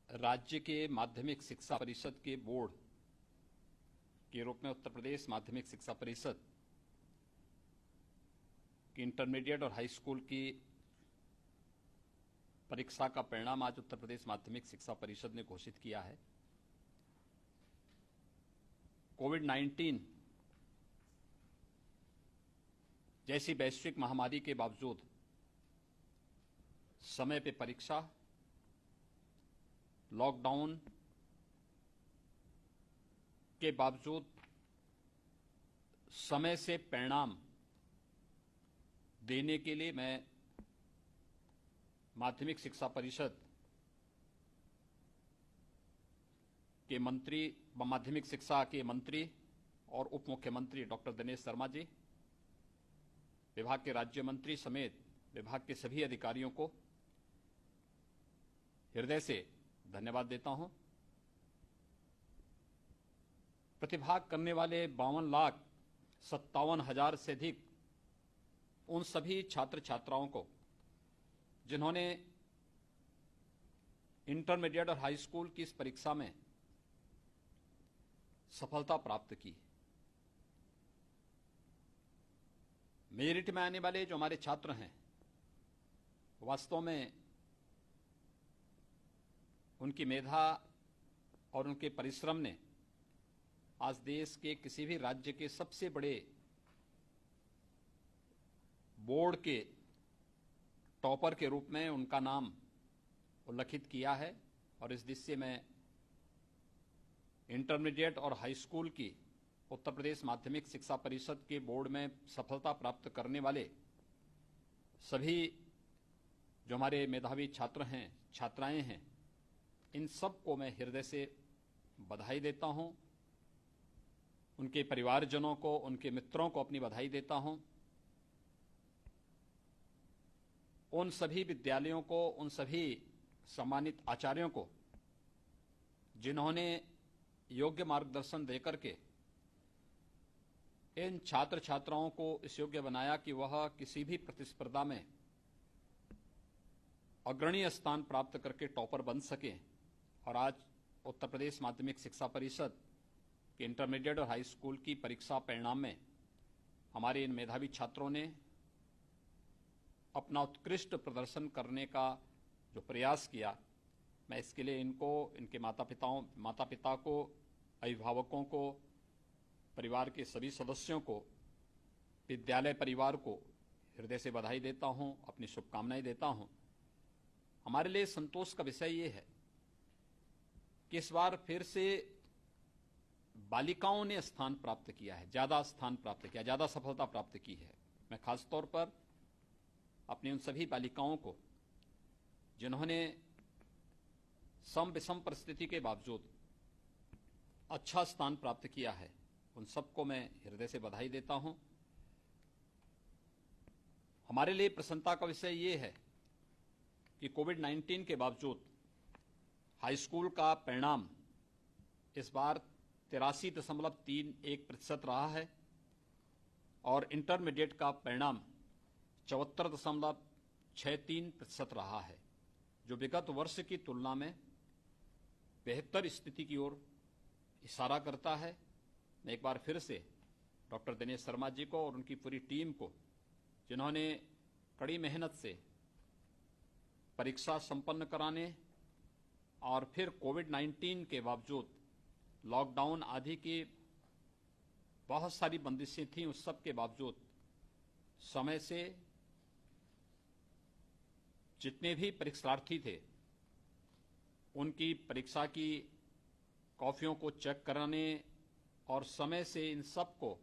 राज्य के माध्यमिक शिक्षा परिषद के बोर्ड के रूप में उत्तर प्रदेश माध्यमिक शिक्षा परिषद की इंटरमीडिएट और हाई स्कूल की परीक्षा का परिणाम आज उत्तर प्रदेश माध्यमिक शिक्षा परिषद ने घोषित किया है। कोविड-19 जैसी वैश्विक महामारी के बावजूद समय पे परीक्षा, लॉकडाउन के बावजूद समय से परिणाम देने के लिए मैं माध्यमिक शिक्षा परिषद के मंत्री, माध्यमिक शिक्षा के मंत्री और उप मुख्यमंत्री डॉक्टर दिनेश शर्मा जी, विभाग के राज्य मंत्री समेत विभाग के सभी अधिकारियों को हृदय से धन्यवाद देता हूं। प्रतिभाग करने वाले 52,57,000 से अधिक उन सभी छात्र छात्राओं को जिन्होंने इंटरमीडिएट और हाई स्कूल की इस परीक्षा में सफलता प्राप्त की। मेरिट में आने वाले जो हमारे छात्र हैं, वास्तव में उनकी मेधा और उनके परिश्रम ने आज देश के किसी भी राज्य के सबसे बड़े बोर्ड के टॉपर के रूप में उनका नाम उल्लिखित किया है। और इस दिशा में इंटरमीडिएट और हाई स्कूल की उत्तर प्रदेश माध्यमिक शिक्षा परिषद के बोर्ड में सफलता प्राप्त करने वाले सभी जो हमारे मेधावी छात्र हैं, छात्राएं हैं, इन सबको मैं हृदय से बधाई देता हूं। उनके परिवारजनों को, उनके मित्रों को अपनी बधाई देता हूं। उन सभी विद्यालयों को, उन सभी सम्मानित आचार्यों को जिन्होंने योग्य मार्गदर्शन देकर के इन छात्र छात्राओं को इस योग्य बनाया कि वह किसी भी प्रतिस्पर्धा में अग्रणी स्थान प्राप्त करके टॉपर बन सके। और आज उत्तर प्रदेश माध्यमिक शिक्षा परिषद के इंटरमीडिएट और हाई स्कूल की परीक्षा परिणाम में हमारे इन मेधावी छात्रों ने अपना उत्कृष्ट प्रदर्शन करने का जो प्रयास किया, मैं इसके लिए इनको, इनके माता पिता को, अभिभावकों को, परिवार के सभी सदस्यों को, विद्यालय परिवार को हृदय से बधाई देता हूं, अपनी शुभकामनाएं देता हूं। हमारे लिए संतोष का विषय ये है कि इस बार फिर से बालिकाओं ने स्थान प्राप्त किया है, ज्यादा स्थान प्राप्त किया, ज्यादा सफलता प्राप्त की है। मैं खासतौर पर अपनी उन सभी बालिकाओं को जिन्होंने सम विषम परिस्थिति के बावजूद अच्छा स्थान प्राप्त किया है, उन सबको मैं हृदय से बधाई देता हूं। हमारे लिए प्रसन्नता का विषय यह है कि कोविड-19 के बावजूद हाई स्कूल का परिणाम इस बार 83.31% रहा है और इंटरमीडिएट का परिणाम 74.63% रहा है, जो विगत वर्ष की तुलना में बेहतर स्थिति की ओर इशारा करता है। मैं एक बार फिर से डॉक्टर दिनेश शर्मा जी को और उनकी पूरी टीम को, जिन्होंने कड़ी मेहनत से परीक्षा संपन्न कराने और फिर कोविड-19 के बावजूद लॉकडाउन आदि की बहुत सारी बंदिशें थीं, उस सब के बावजूद समय से जितने भी परीक्षार्थी थे उनकी परीक्षा की कॉपियों को चेक कराने और समय से इन सब को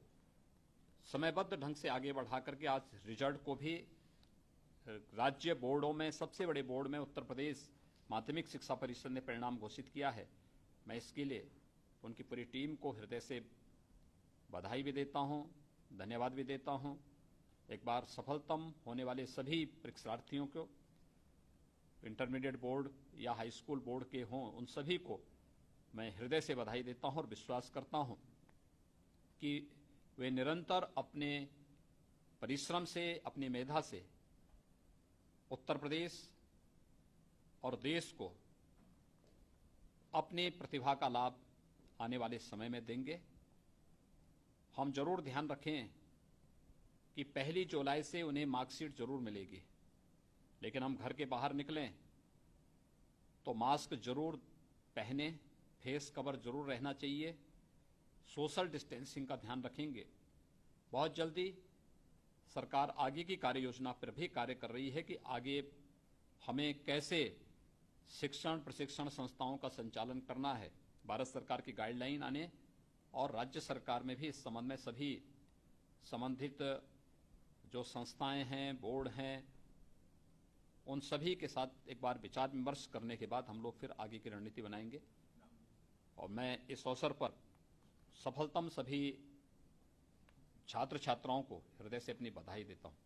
समयबद्ध ढंग से आगे बढ़ा करके आज रिजल्ट को भी राज्य बोर्डों में, सबसे बड़े बोर्ड में उत्तर प्रदेश माध्यमिक शिक्षा परिषद ने परिणाम घोषित किया है। मैं इसके लिए उनकी पूरी टीम को हृदय से बधाई भी देता हूं, धन्यवाद भी देता हूं। एक बार सफलतम होने वाले सभी परीक्षार्थियों को, इंटरमीडिएट बोर्ड या हाई स्कूल बोर्ड के हों, उन सभी को मैं हृदय से बधाई देता हूं और विश्वास करता हूं कि वे निरंतर अपने परिश्रम से, अपनी मेधा से उत्तर प्रदेश और देश को अपनी प्रतिभा का लाभ आने वाले समय में देंगे। हम जरूर ध्यान रखें कि 1 जुलाई से उन्हें मार्कशीट जरूर मिलेगी, लेकिन हम घर के बाहर निकलें तो मास्क जरूर पहने, फेस कवर जरूर रहना चाहिए, सोशल डिस्टेंसिंग का ध्यान रखेंगे। बहुत जल्दी सरकार आगे की कार्य योजना पर भी कार्य कर रही है कि आगे हमें कैसे शिक्षण प्रशिक्षण संस्थाओं का संचालन करना है। भारत सरकार की गाइडलाइन आने और राज्य सरकार में भी इस संबंध में सभी संबंधित जो संस्थाएं हैं, बोर्ड हैं, उन सभी के साथ एक बार विचार विमर्श करने के बाद हम लोग फिर आगे की रणनीति बनाएंगे। और मैं इस अवसर पर सफलतम सभी छात्र छात्राओं को हृदय से अपनी बधाई देता हूं।